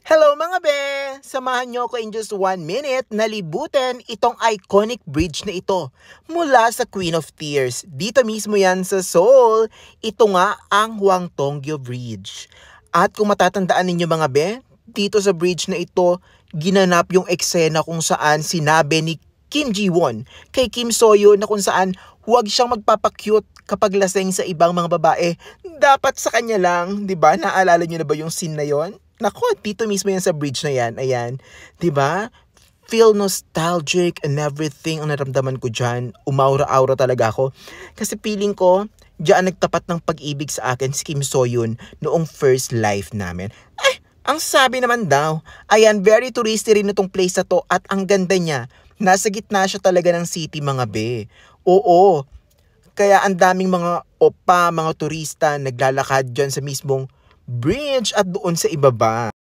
Hello mga be! Samahan nyo ako in just 1 minute na libutin itong iconic bridge na ito mula sa Queen of Tears. Dito mismo yan sa Seoul. Ito nga ang Hwangtongyo Bridge. At kung matatandaan ninyo mga be, dito sa bridge na ito, ginanap yung eksena kung saan sinabi ni Kim Ji-won kay Kim So-yoon na kung saan huwag siyang magpapakyut kapag laseng sa ibang mga babae. Dapat sa kanya lang, 'di ba? Naalala niyo na ba yung scene na yon? Nako, dito mismo yan sa bridge na yan. Ayan, 'di ba? Feel nostalgic and everything ang naramdaman ko dyan. Umaura-aura talaga ako. Kasi feeling ko, diyan nagtapat ng pag-ibig sa akin si Kim So-yoon noong first life namin. Ang sabi naman daw, ayan, very touristy rin itong place na to at ang ganda niya. Nasa gitna siya talaga ng city mga be. Oo, kaya ang daming mga opa, mga turista naglalakad dyan sa mismong bridge at doon sa ibaba.